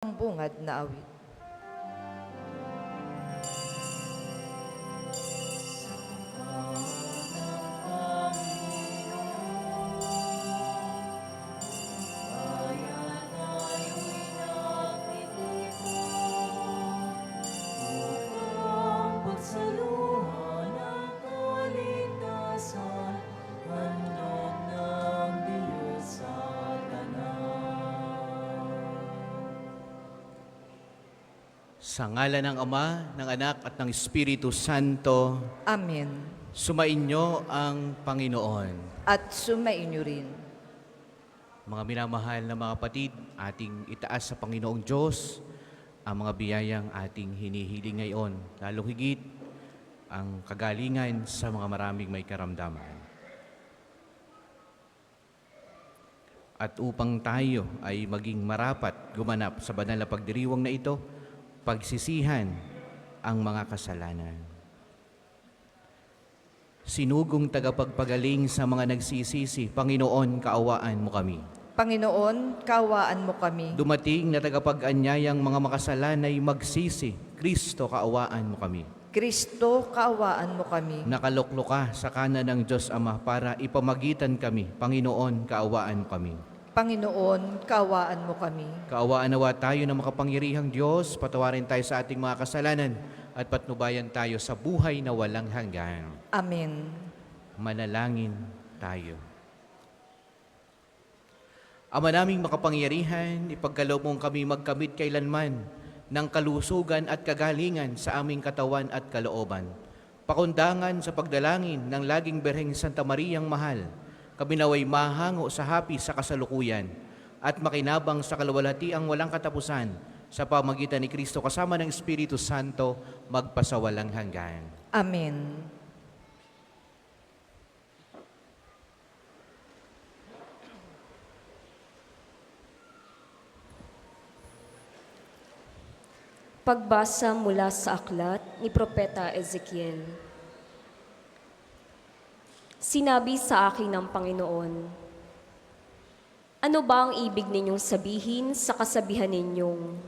Ang bungad na awit. Sa ngalan ng Ama, ng Anak at ng Espiritu Santo, Amen. sumainyo ang Panginoon. At sumainyo rin. Mga minamahal na mga kapatid, ating itaas sa Panginoong Diyos ang mga biyayang ating hinihiling ngayon, lalong higit ang kagalingan sa mga maraming may karamdaman. At upang tayo ay maging marapat gumanap sa banal na pagdiriwang na ito, pagsisihan ang mga kasalanan. Sinugong tagapagpagaling sa mga nagsisisi, Panginoon, kaawaan mo kami. Panginoon, kaawaan mo kami. Dumating na tagapag-anyayang mga makasalanay magsisi, Kristo, kaawaan mo kami. Kristo, kaawaan mo kami. Nakaluklo ka sa kanan ng Diyos Ama para ipamagitan kami, Panginoon, kaawaan mo kami. Panginoon, kaawaan mo kami. Kaawaan nawa tayo ng makapangyarihang Diyos, patawarin tayo sa ating mga kasalanan at patnubayan tayo sa buhay na walang hanggan. Amen. Manalangin tayo. Ama naming makapangyarihan, ipagkaloob mong kami magkamit kailanman ng kalusugan at kagalingan sa aming katawan at kalooban. Pakundangan sa pagdalangin ng laging Birheng Santa Mariang Mahal, kami naway mahango sa hapi sa kasalukuyan at makinabang sa kalwalhatiang walang katapusan sa pamagitan ni Kristo kasama ng Espiritu Santo magpasawalang hanggan. Amen. Pagbasa mula sa aklat ni Propeta Ezekiel. Sinabi sa akin ng Panginoon, ano ba ang ibig ninyong sabihin sa kasabihan ninyong,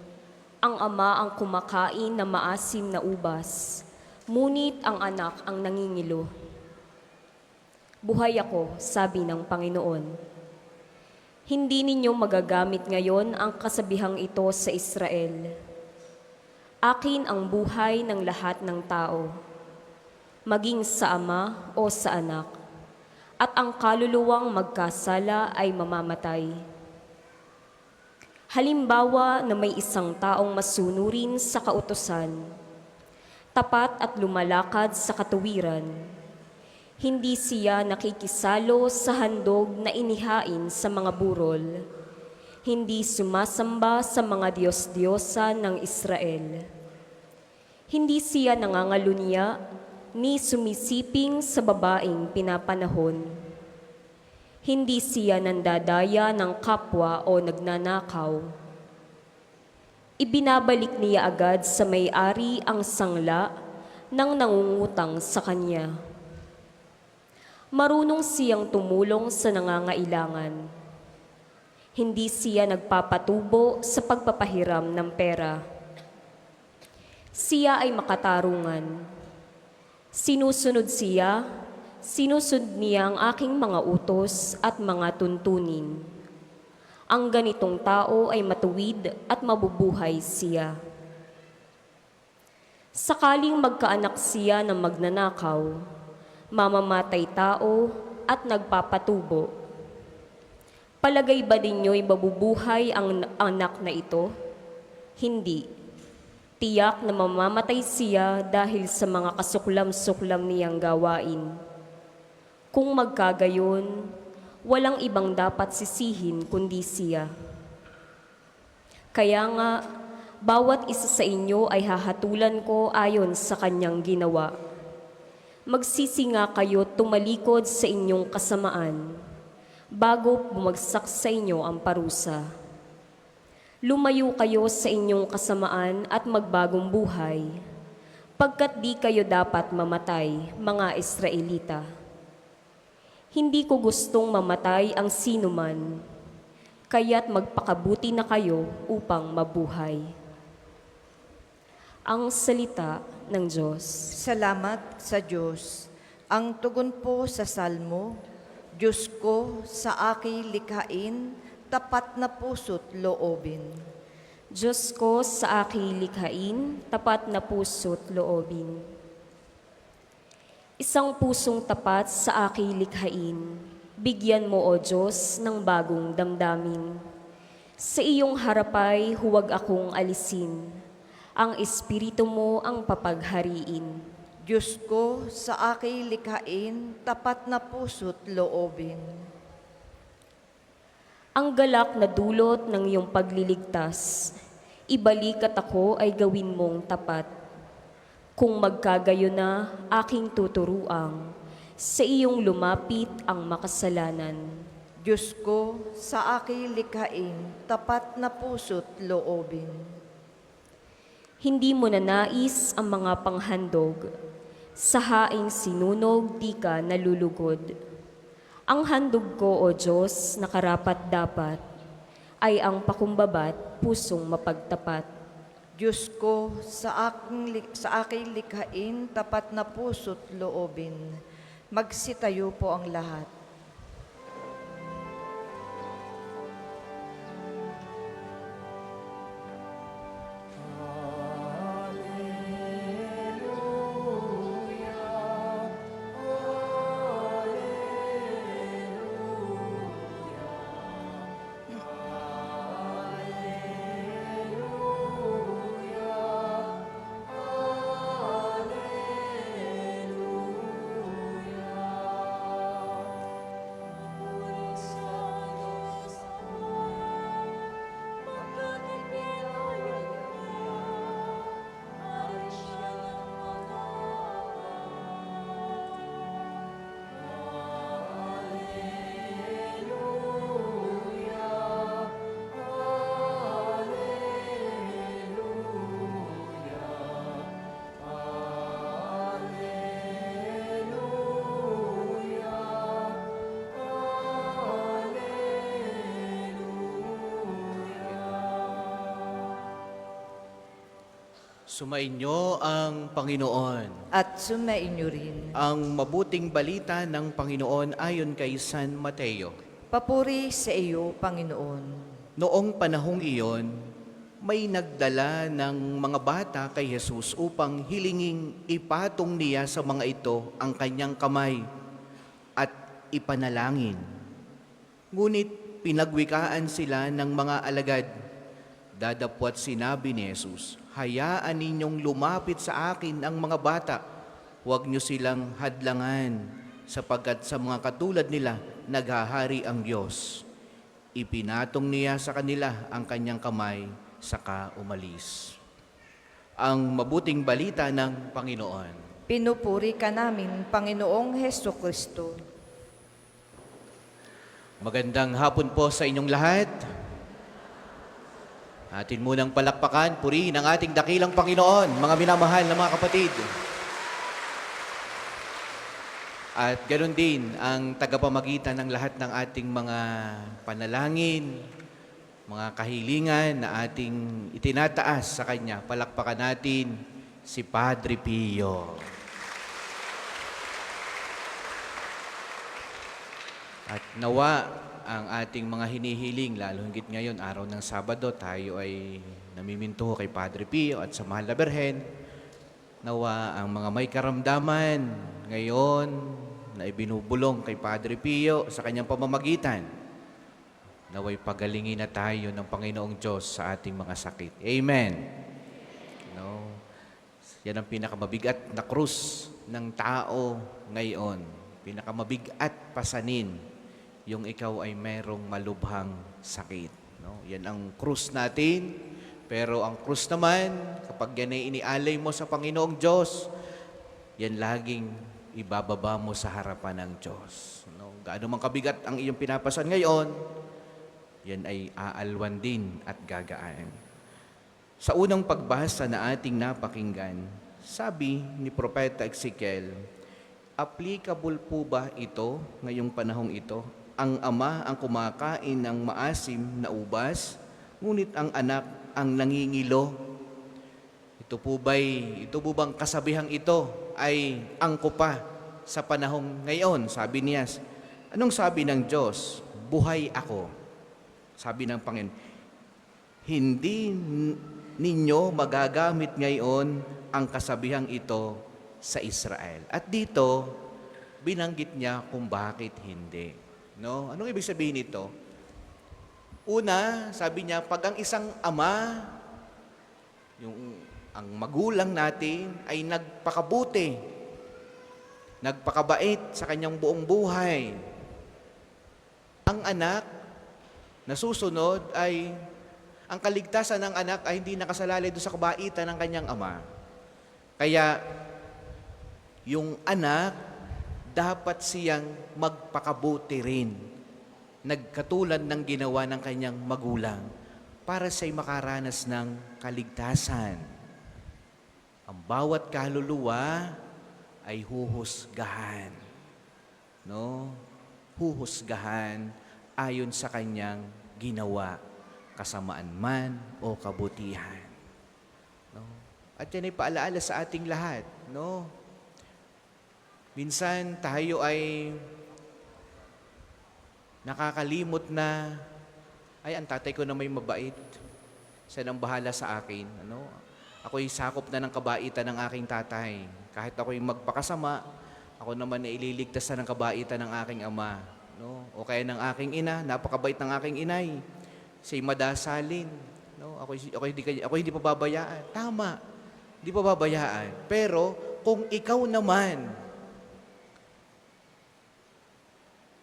ang ama ang kumakain na maasim na ubas, ngunit ang anak ang nangingilo? Buhay ako, sabi ng Panginoon. Hindi ninyo magagamit ngayon ang kasabihang ito sa Israel. Akin ang buhay ng lahat ng tao, maging sa ama o sa anak, at ang kaluluwang magkasala ay mamamatay. Halimbawa na may isang taong masunurin sa kautusan, tapat at lumalakad sa katuwiran, hindi siya nakikisalo sa handog na inihain sa mga burol, hindi sumasamba sa mga Diyos-Diyosa ng Israel. Hindi siya nangangalunya ni sumisiping sa babaeng pinapanahon. Hindi siya nandadaya ng kapwa o nagnanakaw. Ibinabalik niya agad sa may-ari ang sangla ng nangungutang sa kanya. Marunong siyang tumulong sa nangangailangan. Hindi siya nagpapatubo sa pagpapahiram ng pera. Siya ay makatarungan. Sinusunod niya ang aking mga utos at mga tuntunin. Ang ganitong tao ay matuwid at mabubuhay siya. Sakaling magkaanak siya ng magnanakaw, mamamatay tao at nagpapatubo. Palagay ba ninyo'y mabubuhay ang anak na ito? Hindi. Tiyak na mamamatay siya dahil sa mga kasuklam-suklam niyang gawain. Kung magkagayon, walang ibang dapat sisihin kundi siya. Kaya nga, bawat isa sa inyo ay hahatulan ko ayon sa kanyang ginawa. Magsisi nga kayo tumalikod sa inyong kasamaan, bago bumagsak sa inyo ang parusa. Lumayo kayo sa inyong kasamaan at magbagong buhay, pagkat di kayo dapat mamatay, mga Israelita. Hindi ko gustong mamatay ang sinuman, kaya't magpakabuti na kayo upang mabuhay. Ang salita ng Diyos. Salamat sa Diyos. Ang tugon po sa salmo, Diyos ko sa aki likhain, tapat na puso't loobin. Diyos ko sa aking likhain, tapat na puso't loobin. Isang pusong tapat sa aking likhain, bigyan mo o Diyos ng bagong damdamin. Sa iyong harapay huwag akong alisin, ang espiritu mo ang papaghariin. Diyos ko sa aki likhain, tapat na puso't loobin. Ang galak na dulot ng iyong pagliligtas, ibalik at ako ay gawin mong tapat. Kung magkagayo na aking tuturuang, sa iyong lumapit ang makasalanan. Diyos ko sa aki likhain, tapat na puso't loobin. Hindi mo nanais ang mga panghandog, sa haing sinunog di ka nalulugod. Ang handog ko, O Diyos, na karapat-dapat, ay ang pakumbabat, pusong mapagtapat. Diyos ko sa aking likhain, tapat na puso't loobin. Magsitayo po ang lahat. Sumainyo ang Panginoon. At sumainyo rin. Ang mabuting balita ng Panginoon ayon kay San Mateo. Papuri sa iyo, Panginoon. Noong panahong iyon, may nagdala ng mga bata kay Jesus upang hilinging ipatong niya sa mga ito ang kanyang kamay at ipanalangin. Ngunit pinagwikaan sila ng mga alagad. Dadapwat sinabi ni Jesus, hayaan ninyong lumapit sa akin ang mga bata. Huwag niyo silang hadlangan, sapagkat sa mga katulad nila, naghahari ang Diyos. Ipinatong niya sa kanila ang kanyang kamay, saka umalis. Ang mabuting balita ng Panginoon. Pinupuri ka namin, Panginoong Heso Kristo. Magandang hapon po sa inyong lahat. Atin munang palakpakan, purihin ang ating dakilang Panginoon, mga minamahal na mga kapatid. At ganoon din ang tagapamagitan ng lahat ng ating mga panalangin, mga kahilingan na ating itinataas sa Kanya. Palakpakan natin si Padre Pio. At nawa ang ating mga hinihiling, lalo higit ngayon, araw ng Sabado, tayo ay namiminto kay Padre Pio at sa Mahal na Birhen. Nawa ang mga may karamdaman ngayon na ibinubulong kay Padre Pio sa kanyang pamamagitan, naway pagalingin na tayo ng Panginoong Diyos sa ating mga sakit. Amen. No? Yan ang pinakamabigat na krus ng tao ngayon. Pinakamabigat pasanin yung ikaw ay merong malubhang sakit. No? Yan ang krus natin. Pero ang krus naman, kapag yan ay inialay mo sa Panginoong Diyos, yan laging ibababa mo sa harapan ng Diyos. No? Gaano man kabigat ang iyong pinapasan ngayon, yan ay aalwan din at gagaan. Sa unang pagbasa na ating napakinggan, sabi ni Propeta Ezekiel, applicable po ba ito ngayong panahong ito? ang ama ang kumakain ng maasim na ubas, ngunit ang anak ang nangingilo. Ito po bang kasabihang ito ay angko pa sa panahong ngayon? Sabi niya, anong sabi ng Diyos? Buhay ako. Sabi ng Panginoon, hindi ninyo magagamit ngayon ang kasabihang ito sa Israel. At dito, binanggit niya kung bakit hindi. No? Anong ibig sabihin nito? Una, sabi niya, pag ang isang ama, ang magulang natin ay nagpakabuti, nagpakabait sa kanyang buong buhay. Ang anak na susunod ay, ang kaligtasan ng anak ay hindi nakasalalay doon sa kabaitan ng kanyang ama. Kaya, yung anak, dapat siyang magpakabuti rin, nagkatulad ng ginawa ng kanyang magulang, para siya'y makaranas ng kaligtasan. Ang bawat kaluluwa ay huhusgahan. No? Huhusgahan ayon sa kanyang ginawa, kasamaan man o kabutihan. No? At yan ay paalaala sa ating lahat. No? Minsan tayo ay nakakalimot na, ay, ang tatay ko na may mabait. Siya nang bahala sa akin. Ano? Ako'y sakop na ng kabaitan ng aking tatay. Kahit ako'y magpakasama, ako naman ay ililigtas na ng kabaitan ng aking ama. No? O kaya ng aking ina, napakabait ng aking inay. Siya'y madasalin. No? Ako hindi pababayaan. Tama, hindi pababayaan. Pero kung ikaw naman,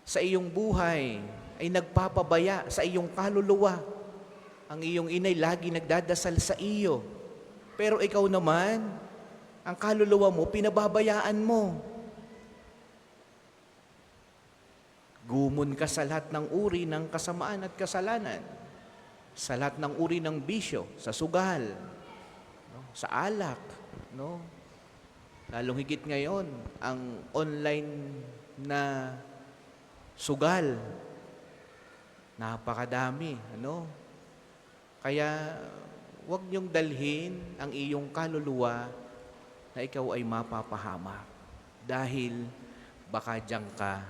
sa iyong buhay ay nagpapabaya sa iyong kaluluwa, ang iyong inay lagi nagdadasal sa iyo, pero ikaw naman, ang kaluluwa mo, pinababayaan mo. Gumon ka sa lahat ng uri ng kasamaan at kasalanan, sa lahat ng uri ng bisyo, sa sugal, no? Sa alak, no? Lalong higit ngayon, ang online na sugal, napakadami, ano? Kaya, huwag niyong dalhin ang iyong kaluluwa na ikaw ay mapapahamak dahil baka diyan ka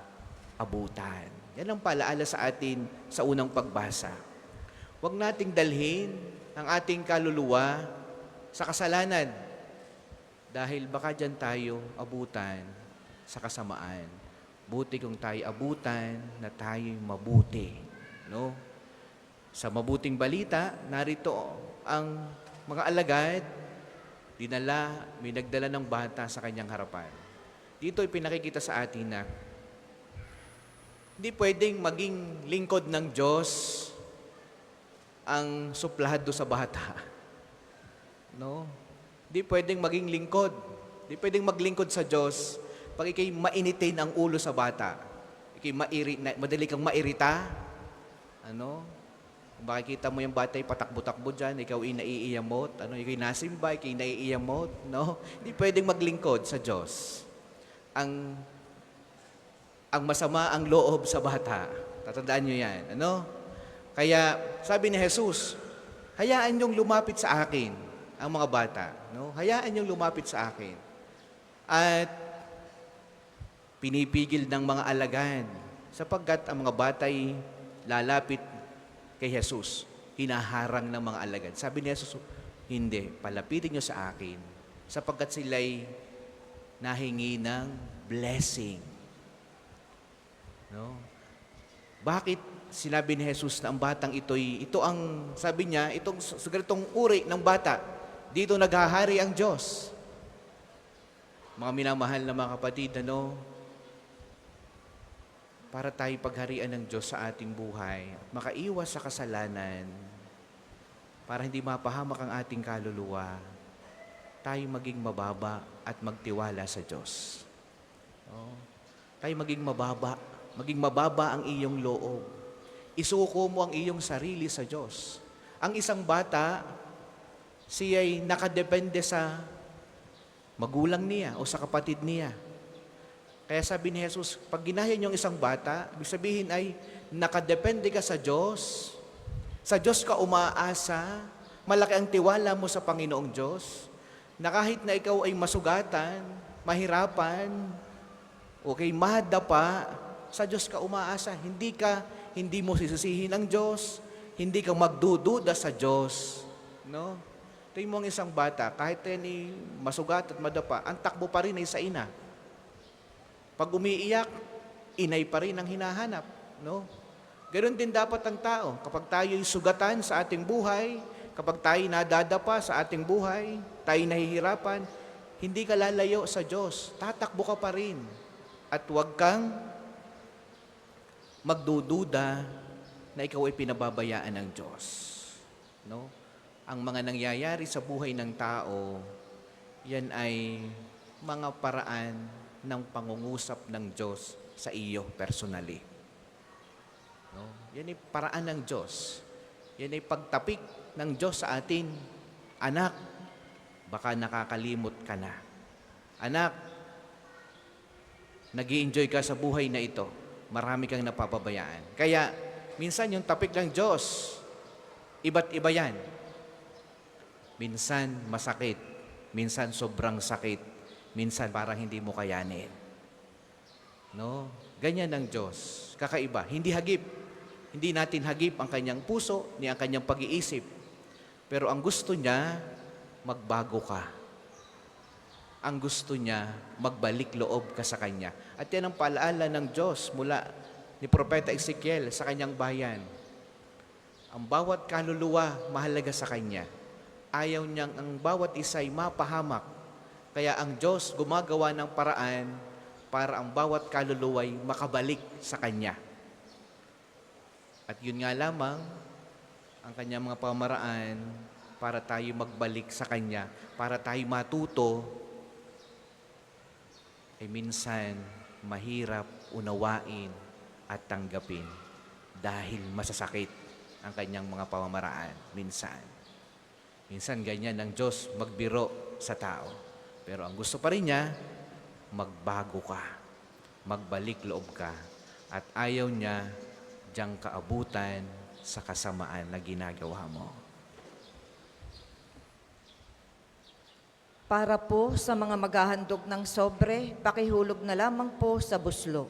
abutan. Yan ang paalaala sa atin sa unang pagbasa. Huwag nating dalhin ang ating kaluluwa sa kasalanan dahil baka diyan tayo abutan sa kasamaan. Buti kung tayo abutan na tayo'y mabuti. No? Sa mabuting balita, narito ang mga alagad, may nagdala ng bata sa kanyang harapan. Dito ipinakikita sa atin na hindi pwedeng maging lingkod ng Diyos ang suplado sa bata. No? Hindi pwedeng maging lingkod. Hindi pwedeng maglingkod sa Diyos pag ikay mainitin ang ulo sa bata. Ikay madali kang mairita. Ano? Kung makikita mo yung bata ay patakbo-takbo dyan, ikaw ay naiiyamot. Ano? Ikay nasimba, ikay naiiyamot. No? Hindi pwedeng maglingkod sa Diyos. Ang masama ang loob sa bata. Tatandaan nyo yan. Ano? Kaya sabi ni Jesus, hayaan niyong lumapit sa akin ang mga bata. No? Hayaan niyong lumapit sa akin. At pinipigil ng mga alagad sapagkat ang mga batay lalapit kay Jesus. Hinaharang ng mga alagad. Sabi ni Jesus, hindi, palapitin niyo sa akin sapagkat sila'y nahingi ng blessing. No? Bakit sinabi ni Jesus na ang batang ito ang, sabi niya, sa ganitong uri ng bata, dito naghahari ang Diyos. Mga minamahal na mga kapatid, ano, para tayo pagharian ng Diyos sa ating buhay, makaiwas sa kasalanan, para hindi mapahamak ang ating kaluluwa, tayo maging mababa at magtiwala sa Diyos. Oh. Tayo maging mababa ang iyong loob. Isuko mo ang iyong sarili sa Diyos. Ang isang bata, siya'y nakadepende sa magulang niya o sa kapatid niya. Kaya sabi ni Jesus, pag ginaya niyo ang isang bata, ibig sabihin ay nakadepende ka sa Diyos. Sa Diyos ka umaasa, malaki ang tiwala mo sa Panginoong Diyos, na kahit na ikaw ay masugatan, mahirapan, okay, madapa, sa Diyos ka umaasa. Hindi mo sisisihin ang Diyos, hindi ka magdududa sa Diyos. No? Tingin mo ang isang bata, kahit yan ay masugat at madapa, ang takbo pa rin ay sa ina. Pag umiiyak, inay pa rin ang hinahanap. No? Ganon din dapat ang tao. Kapag tayo'y sugatan sa ating buhay, kapag tayo nadadapa sa ating buhay, tayo nahihirapan, hindi ka lalayo sa Diyos. Tatakbo ka pa rin. At huwag kang magdududa na ikaw ay pinababayaan ng Diyos. No? Ang mga nangyayari sa buhay ng tao, yan ay mga paraan ng pangungusap ng Diyos sa iyo personally. No? Yan ay paraan ng Diyos. Yan ay pagtapik ng Diyos sa atin. Anak, baka nakakalimot ka na. Anak, nag-i-enjoy ka sa buhay na ito. Marami kang napapabayaan. Kaya, minsan yung tapik ng Diyos, iba't iba yan. Minsan masakit, minsan sobrang sakit, minsan parang hindi mo kayanin. No? Ganyan ang Diyos. Kakaiba. Hindi hagip. Hindi natin hagip ang kanyang puso, ni ang kanyang pag-iisip. Pero ang gusto niya, magbago ka. Ang gusto niya, magbalik loob ka sa Kanya. At yan ang paalaala ng Diyos mula ni Propeta Ezekiel sa kanyang bayan. Ang bawat kaluluwa mahalaga sa Kanya. Ayaw niyang ang bawat isa ay mapahamak. Kaya ang Diyos gumagawa ng paraan para ang bawat kaluluwa ay makabalik sa Kanya. At yun nga lamang, ang Kanyang mga pamaraan para tayo magbalik sa Kanya, para tayo matuto, ay minsan mahirap unawain at tanggapin dahil masasakit ang Kanyang mga pamamaraan. Minsan ganyan ang Diyos magbiro sa tao. Pero ang gusto pa rin niya, magbago ka, magbalik loob ka, at ayaw niya diyang kaabutan sa kasamaan na ginagawa mo. Para po sa mga maghahandog ng sobre, pakihulog na lamang po sa buslo.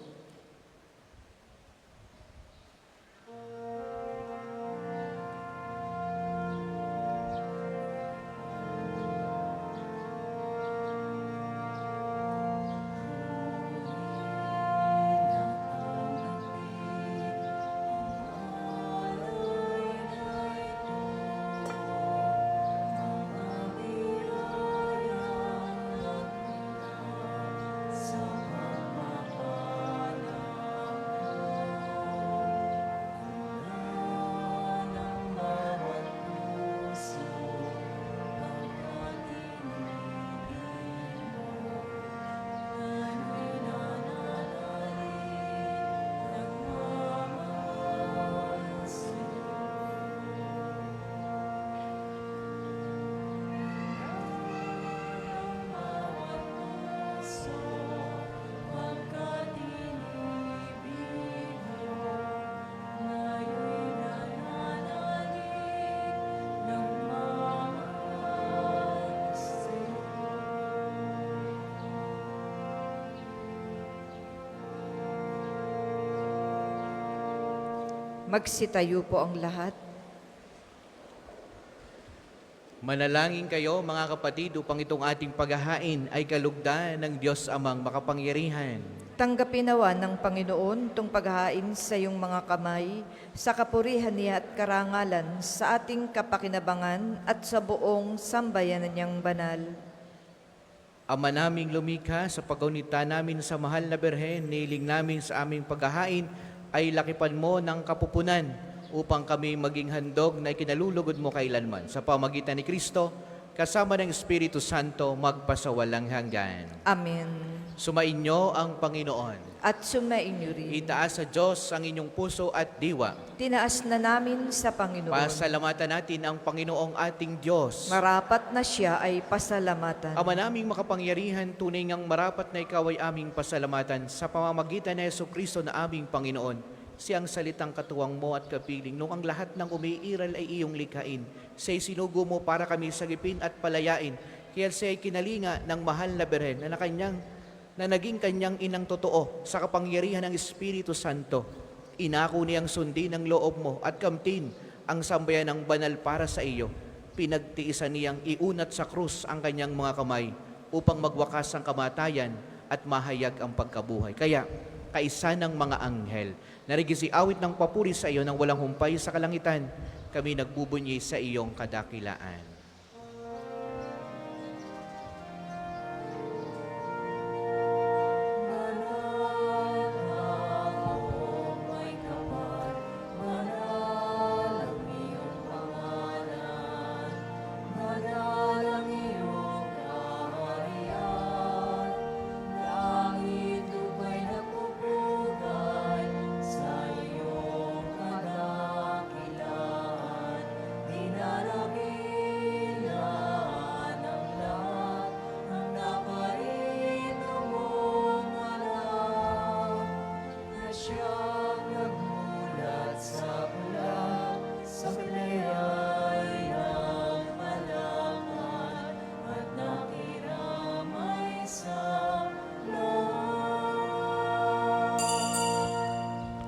Magsitayo po ang lahat. Manalangin kayo, mga kapatid, upang itong ating paghahain ay kalugdan ng Diyos Amang makapangyarihan. Tanggapin nawa ng Panginoon itong paghahain sa iyong mga kamay, sa kapurihan niya at karangalan, sa ating kapakinabangan at sa buong sambayanan niyang banal. Ama naming lumikha, sa pagkaunita namin sa mahal na Birhen, niling namin sa aming paghahain, ay lakipan mo ng kapupunan upang kami maging handog na ikinalulugod mo kailanman. Sa pamagitan ni Kristo, kasama ng Espiritu Santo, magpasawalang hanggan. Amen. Sumainyo ang Panginoon. At sumainyo rin. Itaas sa Diyos ang inyong puso at diwa. Tinaas na namin sa Panginoon. Pasalamatan natin ang Panginoong ating Diyos. Marapat na siya ay pasalamatan. Ama naming makapangyarihan, tunay ngang marapat na ikaw ay aming pasalamatan sa pamamagitan ni Jesucristo na aming Panginoon. Siyang salitang katuwang mo at kapiling, nung ang lahat ng umiiral ay iyong likhain. Siya'y sinugo mo para kami sagipin at palayain. Kaya siya'y kinalinga ng mahal na Birhen na naging kanyang inang totoo sa kapangyarihan ng Espiritu Santo. Inako niyang sundin ang loob mo at kamtin ang sambayan ng banal para sa iyo. Pinagtiisan niyang iunat sa krus ang kanyang mga kamay upang magwakas ang kamatayan at mahayag ang pagkabuhay. Kaya, kaisa ng mga anghel, narigisi awit ng papuri sa iyo ng walang humpay sa kalangitan, kami nagbubunyi sa iyong kadakilaan.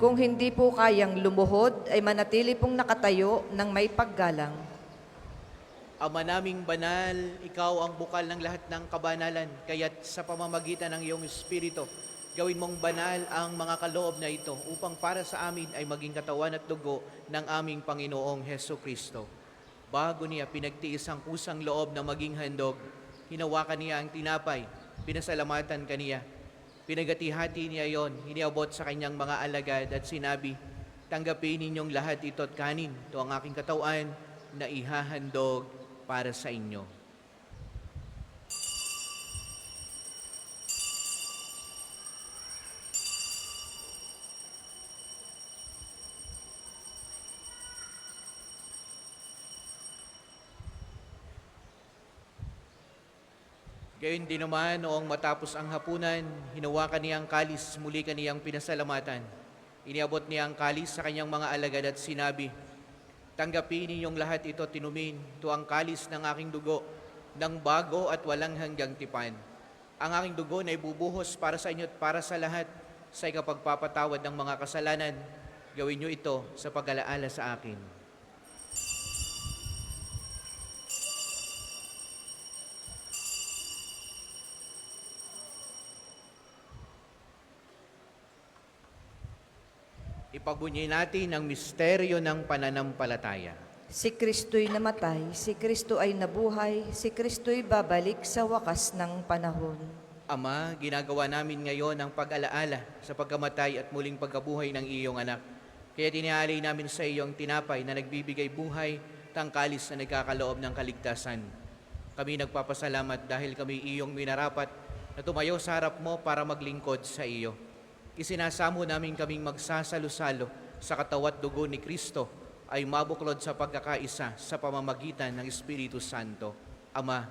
Kung hindi po kayang lumuhod, ay manatili pong nakatayo ng may paggalang. Ama naming banal, ikaw ang bukal ng lahat ng kabanalan, kaya't sa pamamagitan ng iyong Espiritu, gawin mong banal ang mga kaloob na ito upang para sa amin ay maging katawan at dugo ng aming Panginoong Heso Kristo. Bago niya pinagtiis ang kusang loob na maging handog, hinawakan niya ang tinapay, pinasalamatan kaniya. Pinagati-hati niya yon, iniabot sa kanyang mga alagad at sinabi, tanggapin ninyong lahat ito at kanin, ito ang aking katawan na ihahandog para sa inyo. Gayon din naman, noong matapos ang hapunan, hinawakan niya ang kalis, muli kaniyang pinasalamatan. Iniabot niya ang kalis sa kanyang mga alagad at sinabi, tanggapin ninyong lahat ito tinumin, ito ang kalis ng aking dugo, ng bago at walang hanggang tipan. Ang aking dugo na ibubuhos para sa inyo at para sa lahat, sa ikapagpapatawad ng mga kasalanan. Gawin niyo ito sa pag-alaala sa akin. Ipagbunyi natin ang misteryo ng pananampalataya. Si Kristo'y namatay, si Kristo ay nabuhay, si Kristo'y babalik sa wakas ng panahon. Ama, ginagawa namin ngayon ang pag-alaala sa pagkamatay at muling pagkabuhay ng iyong anak. Kaya tinialay namin sa iyong tinapay na nagbibigay buhay, tangkalis na nagkakaloob ng kaligtasan. Kami nagpapasalamat dahil kami iyong minarapat na tumayo sa harap mo para maglingkod sa iyo. Isinasamo namin kaming magsasalo-salo sa katawan at dugo ni Kristo ay mabuklod sa pagkakaisa sa pamamagitan ng Espiritu Santo. Ama,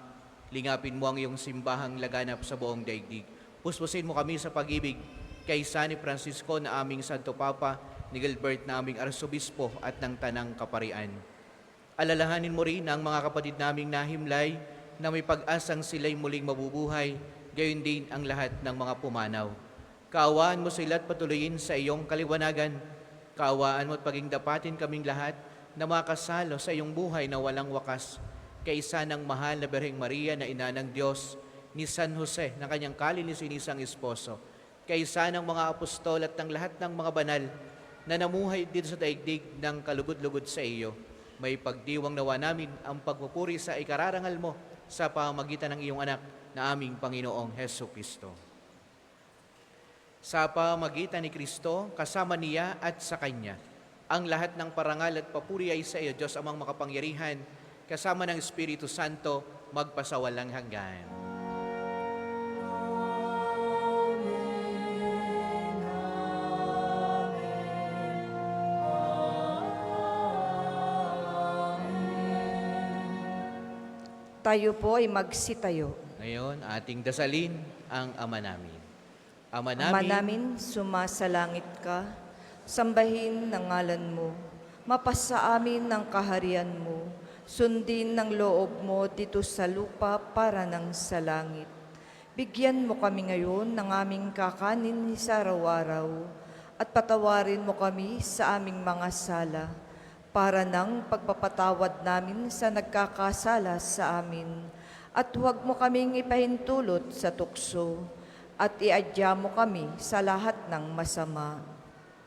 lingapin mo ang iyong simbahang laganap sa buong daigdig. Puspusin mo kami sa pag-ibig kay San Francisco na aming Santo Papa, ni Gilbert na aming Arsobispo at ng Tanang Kaparian. Alalahanin mo rin ang mga kapatid naming nahimlay na may pag-asang sila'y muling mabubuhay, gayon din ang lahat ng mga pumanaw. Kaawaan mo sila at patuloyin sa iyong kaliwanagan. Kaawaan mo at paging dapatin kaming lahat na makasalo sa iyong buhay na walang wakas. Kaisa ng mahal na Birheng Maria na ina ng Diyos, ni San Jose na kanyang kalininisang esposo. Kaisa ng mga apostol at ng lahat ng mga banal na namuhay dito sa daigdig ng kalugod-lugod sa iyo. May pagdiwang nawa namin ang pagpupuri sa ikararangal mo sa pamamagitan ng iyong anak na aming Panginoong Heso Kristo. Sa pamamagitan ni Kristo, kasama niya at sa Kanya, ang lahat ng parangal at papuri ay sa iyo, Diyos amang makapangyarihan, kasama ng Espiritu Santo, magpasawalang hanggan. Tayo po ay magsitayo. Ngayon, ating dasalin ang Ama namin. Ama Ama namin, namin, sumasalangit ka, sambahin ng ngalan mo, mapasa amin ng kaharian mo, sundin ng loob mo dito sa lupa para ng sa langit. Bigyan mo kami ngayon ng aming kakanin sa araw-araw at patawarin mo kami sa aming mga sala para ng pagpapatawad namin sa nagkakasala sa amin. At huwag mo kaming ipahintulot sa tukso at iadya mo kami sa lahat ng masama.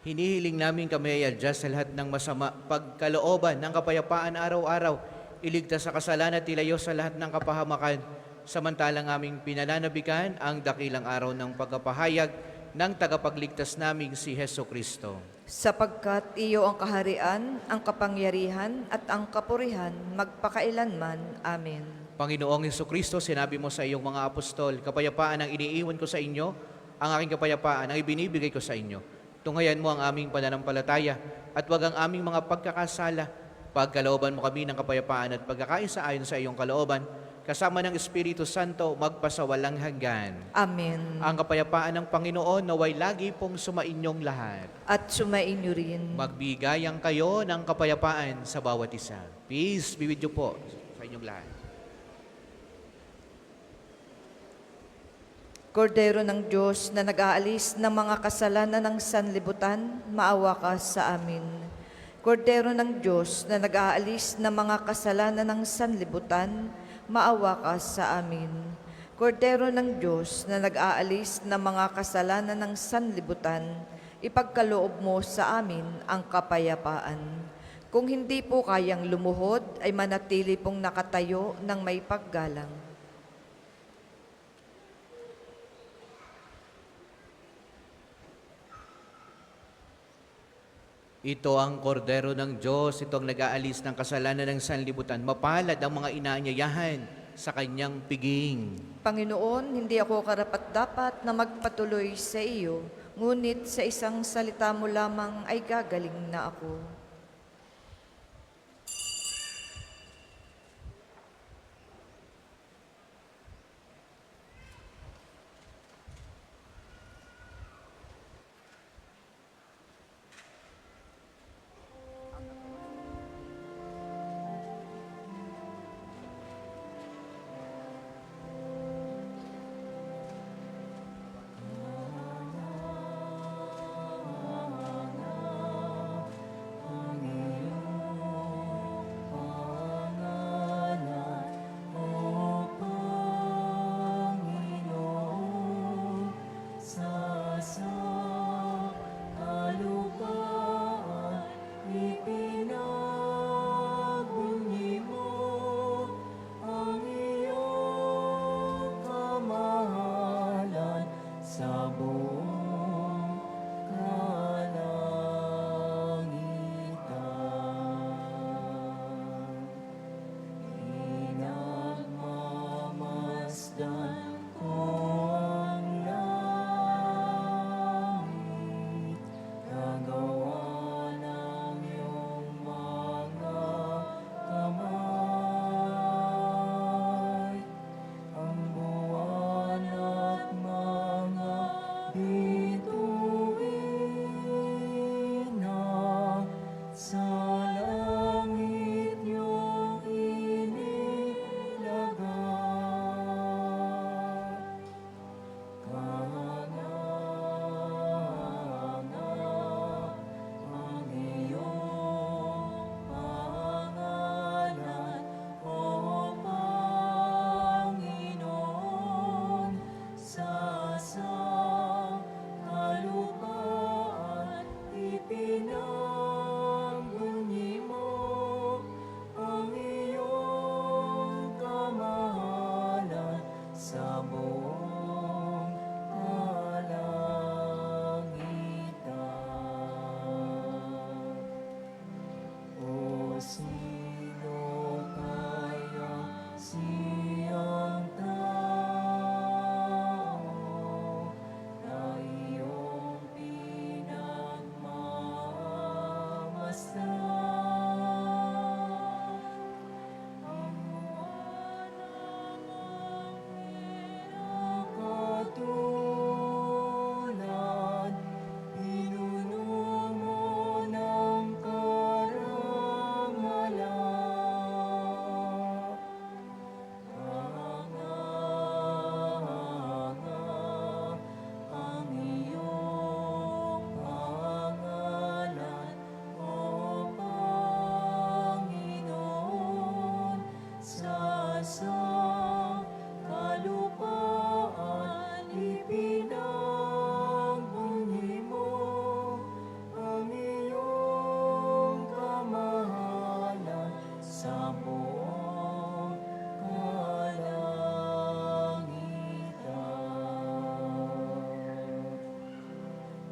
hinihiling namin kami ay adjust sa lahat ng masama, pagkalooban ng kapayapaan araw-araw, iligtas sa kasalanan at ilayo sa lahat ng kapahamakan, samantalang aming pinananabikan ang dakilang araw ng pagkapahayag ng tagapagligtas naming si Heso Kristo. Sapagkat iyo ang kaharian, ang kapangyarihan at ang kapurihan magpakailanman. Amen. Panginoong Heso Kristo, sinabi mo sa iyong mga apostol, kapayapaan ang iniiwan ko sa inyo, ang aking kapayapaan ang ibinibigay ko sa inyo. Tunghayan mo ang aming pananampalataya at wag ang aming mga pagkakasala. Pagkalooban mo kami ng kapayapaan at pagkakaisa ayon sa iyong kalooban, kasama ng Espiritu Santo, magpasawalang hanggan. Amen. Ang kapayapaan ng Panginoon naway lagi pong sumainyong lahat. At sumainyo rin. Magbigayan kayo ng kapayapaan sa bawat isa. Peace be with you po sa inyong lahat. Kordero ng Diyos na nag-aalis ng mga kasalanan ng sanlibutan, maawa ka sa amin. Kordero ng Diyos na nag-aalis ng mga kasalanan ng sanlibutan, maawa ka sa amin. Kordero ng Diyos na nag-aalis ng mga kasalanan ng sanlibutan, ipagkaloob mo sa amin ang kapayapaan. Kung hindi po kayang lumuhod, ay manatili pong nakatayo ng may paggalang. Ito ang kordero ng Diyos, itong nag-aalis ng kasalanan ng sanlibutan. Mapalad ang mga inaanyayahan sa kanyang piging. Panginoon, hindi ako karapat-dapat na magpatuloy sa iyo, ngunit sa isang salita mo lamang ay gagaling na ako. kalupaan ipinagbunyi mo ang iyong kamahalan sa buong kalangitan.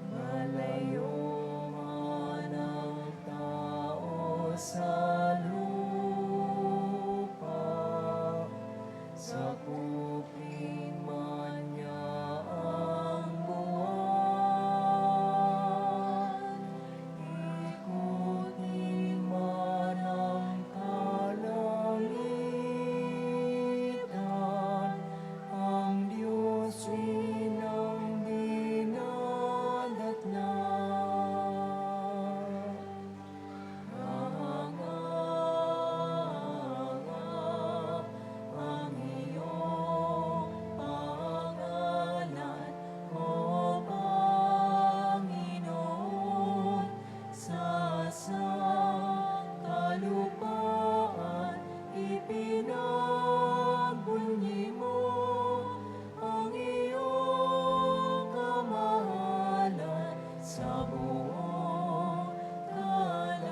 Malayo man ang tao sa lupa, sakupin man niya ang buwan, ikutin man ang kalangitan, ang Diyos inang dinadatnan. Ang iyong pangalan, O Panginoon, sa kalupaan ipinagbunyi mo ang iyong kamahalan sa buong kalangitan.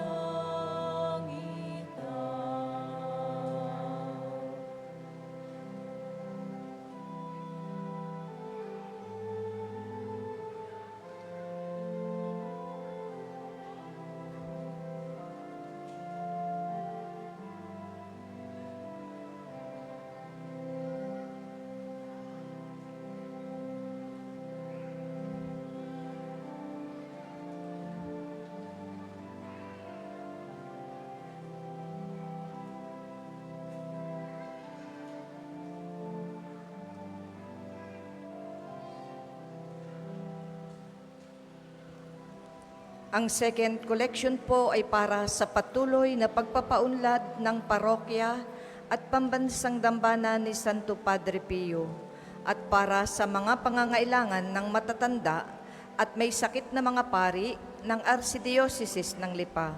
Ang second collection po ay para sa patuloy na pagpapaunlad ng parokya at pambansang dambana ni Santo Padre Pio at para sa mga pangangailangan ng matatanda at may sakit na mga pari ng Archdiocese ng Lipa.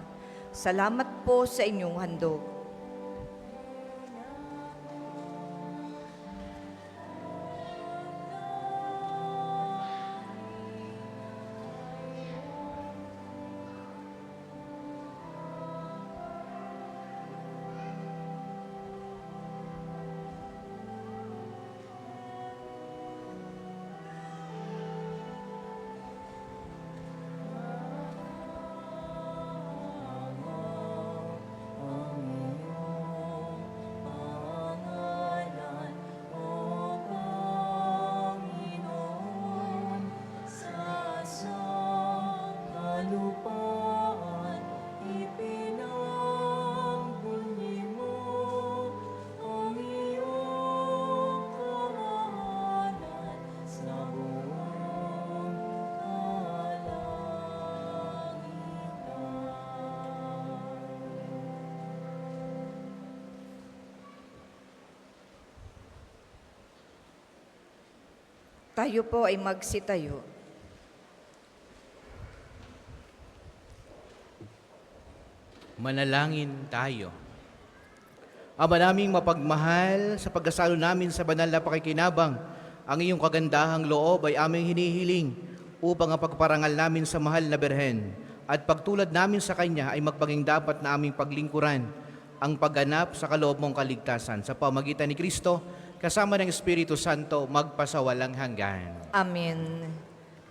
Salamat po sa inyong handog. Ang iyong pangalan, O Panginoon, sa kalupaan ipinagbunyi mo ang iyong kamahalan sa buong kalangitan. Tayo po ay magsitayo. Manalangin tayo. Ama naming mapagmahal, sa pagkasalo namin sa banal na pakikinabang, ang iyong kagandahang loob ay aming hinihiling upang ang pagparangal namin sa mahal na Birhen at pagtulad namin sa Kanya ay magpaging dapat na aming paglingkuran ang pagganap sa kaloob mong kaligtasan sa pamagitan ni Kristo kasama ng Espiritu Santo magpasawalang hanggan. Amen.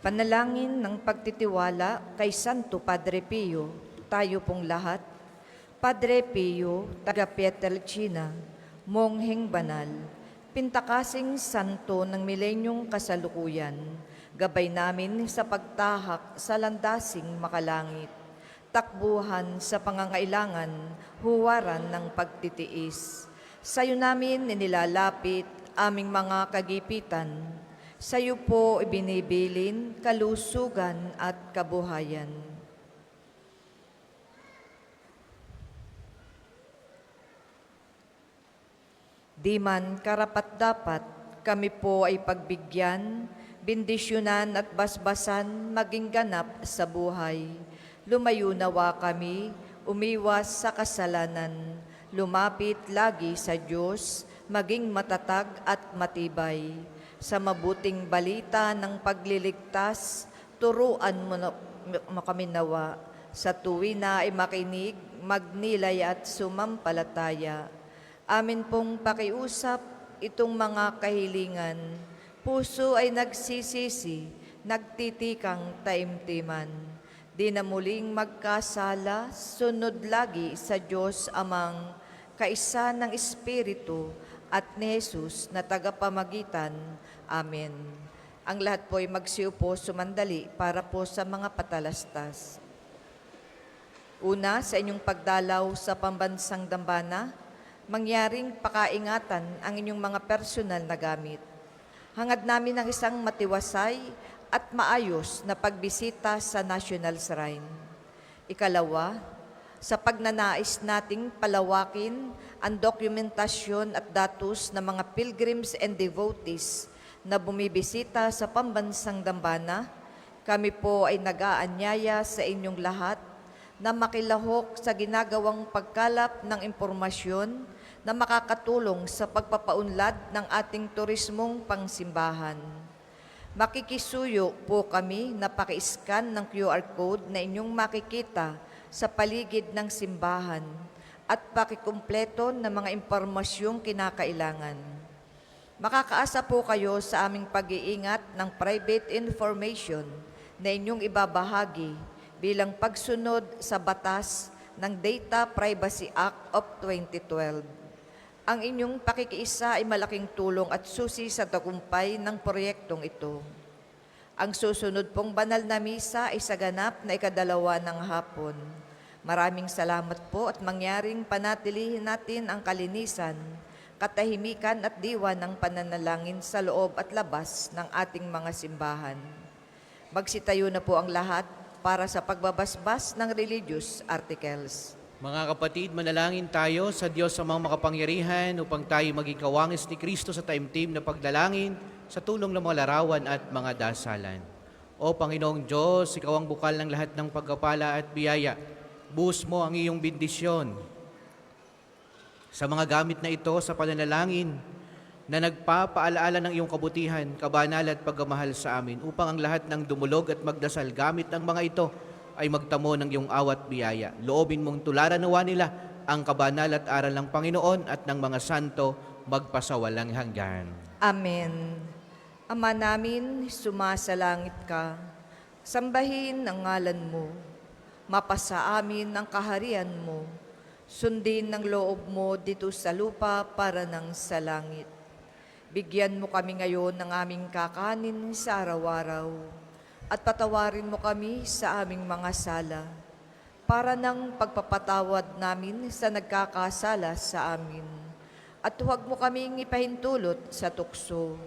Panalangin ng pagtitiwala kay Santo Padre Pio, tayo pong lahat. Padre Pio, taga Pietrelcina, mongheng banal, pintakasing santo ng milenyong kasalukuyan, gabay namin sa pagtahak sa landasing makalangit, takbuhan sa pangangailangan, huwaran ng pagtitiis. Sa'yo namin inilalapit aming mga kagipitan, sa'yo po ibinibilin kalusugan at kabuhayan. Di man karapat-dapat, kami po ay pagbigyan, bendisyonan at basbasan maging ganap sa buhay. Lumayo nawa kami, umiwas sa kasalanan, lumapit lagi sa Diyos, maging matatag at matibay. Sa mabuting balita ng pagliligtas, turuan mo kami nawa. Sa tuwi na ay makinig, magnilay at sumampalataya. Amin pong pakiusap itong mga kahilingan. Puso ay nagsisisi, nagtitikang taimtiman. Di na muling magkasala, sunod lagi sa Diyos Amang, kaisa ng Espiritu at ni Jesus na tagapamagitan. Amen. Ang lahat po ay magsiupo sumandali para po sa mga patalastas. Una, sa inyong pagdalaw sa pambansang dambana, mangyaring pakaingatan ang inyong mga personal na gamit. Hangad namin ang isang matiwasay at maayos na pagbisita sa National Shrine. Ikalawa, sa pagnanais nating palawakin ang dokumentasyon at datos ng mga pilgrims and devotees na bumibisita sa pambansang dambana, kami po ay nag-aanyaya sa inyong lahat na makilahok sa ginagawang pagkalap ng impormasyon na makakatulong sa pagpapaunlad ng ating turismong pangsimbahan. Makikisuyo po kami na paki-scan ng QR code na inyong makikita sa paligid ng simbahan at pakikumpleto ng mga impormasyong kinakailangan. Makakaasa po kayo sa aming pag-iingat ng private information na inyong ibabahagi bilang pagsunod sa batas ng Data Privacy Act of 2012. Ang inyong pakikiisa ay malaking tulong at susi sa tagumpay ng proyektong ito. Ang susunod pong banal na misa ay sa ganap na 2:00 ng hapon. Maraming salamat po at mangyaring panatilihin natin ang kalinisan, katahimikan at diwa ng pananalangin sa loob at labas ng ating mga simbahan. Magsitayo na po ang lahat para sa pagbabasbas ng religious articles. Mga kapatid, manalangin tayo sa Diyos sa mga makapangyarihan upang tayo maging kawangis ni Kristo sa taimtim na pagdalangin sa tulong ng mga larawan at mga dasalan. O Panginoong Diyos, Ikaw ang bukal ng lahat ng pagkapala at biyaya. Buhos mo ang iyong bendisyon sa mga gamit na ito sa pananalangin na nagpapaalaala ng iyong kabutihan, kabanal at pagmamahal sa amin upang ang lahat ng dumulog at magdasal gamit ng mga ito ay magtamo ng iyong awat biyaya. Loobin mong tularan nawa nila ang kabanal at aral ng Panginoon at ng mga santo magpasawalang hanggan. Amen. Ama namin, sumasalangit ka. Sambahin ang ngalan mo. Mapasa amin ang kaharian mo. Sundin ng loob mo dito sa lupa para ng sa langit. Bigyan mo kami ngayon ng aming kakanin sa araw-araw. At patawarin mo kami sa aming mga sala, para ng pagpapatawad namin sa nagkakasala sa amin. At huwag mo kaming ipahintulot sa tukso,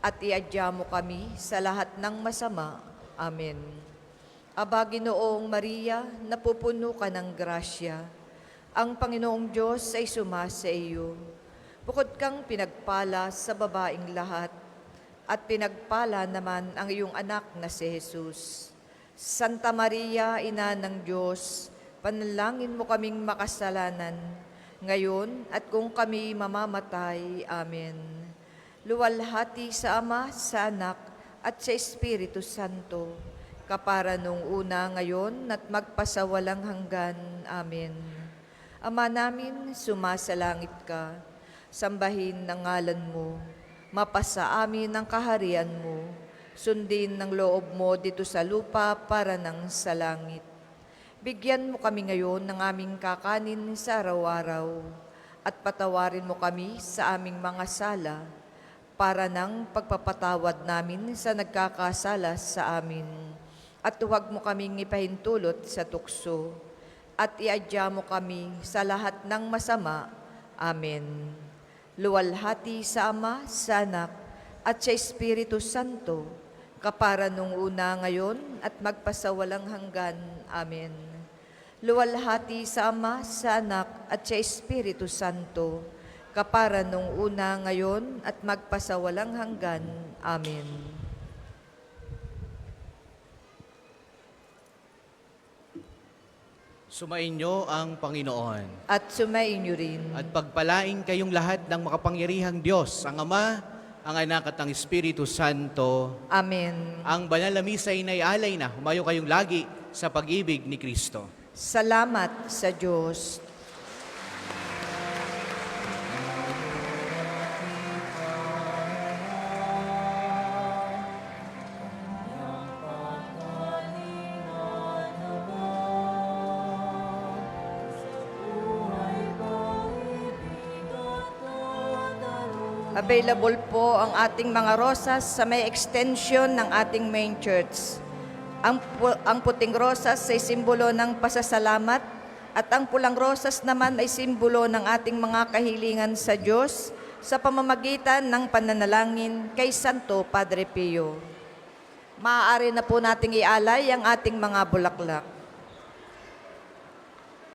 at iadya mo kami sa lahat ng masama. Amen. Aba, Ginoong Maria, napupuno ka ng grasya. Ang Panginoong Diyos ay sumasa iyo. Bukod kang pinagpala sa babaing lahat, at pinagpala naman ang iyong anak na si Jesus. Santa Maria, Ina ng Diyos, panalangin mo kaming makasalanan, ngayon at kung kami mamamatay. Amen. Luwalhati sa Ama, sa Anak, at sa Espiritu Santo, kapara nung una, ngayon, at magpasawalang hanggan. Amen. Ama namin, sumasalangit ka, sambahin ang ngalan mo, mapasa amin ang kaharian mo, sundin ng loob mo dito sa lupa para ng sa langit. Bigyan mo kami ngayon ng aming kakanin sa araw-araw, at patawarin mo kami sa aming mga sala, para ng pagpapatawad namin sa nagkakasala sa amin. At huwag mo kaming ipahintulot sa tukso, at iadya mo kami sa lahat ng masama. Amen. Luwalhati sa Ama, sa Anak, at sa Espiritu Santo, kapara nung una, ngayon, at magpasawalang hanggan. Amen. Luwalhati sa Ama, sa Anak, at sa Espiritu Santo, kapara nung una, ngayon, at magpasawalang hanggan. Amen. Sumainyo ang Panginoon. At sumainyo rin. At pagpalain kayong lahat ng makapangyarihang Diyos, ang Ama, ang Anak at ang Espiritu Santo. Amen. Ang banal na misa ay naialay na. Humayo kayong lagi sa pag-ibig ni Kristo. Salamat sa Diyos. Available po ang ating mga rosas sa may extension ng ating main church. Ang puting rosas ay simbolo ng pasasalamat at ang pulang rosas naman ay simbolo ng ating mga kahilingan sa Diyos sa pamamagitan ng pananalangin kay Santo Padre Pio. Maaari na po nating ialay ang ating mga bulaklak.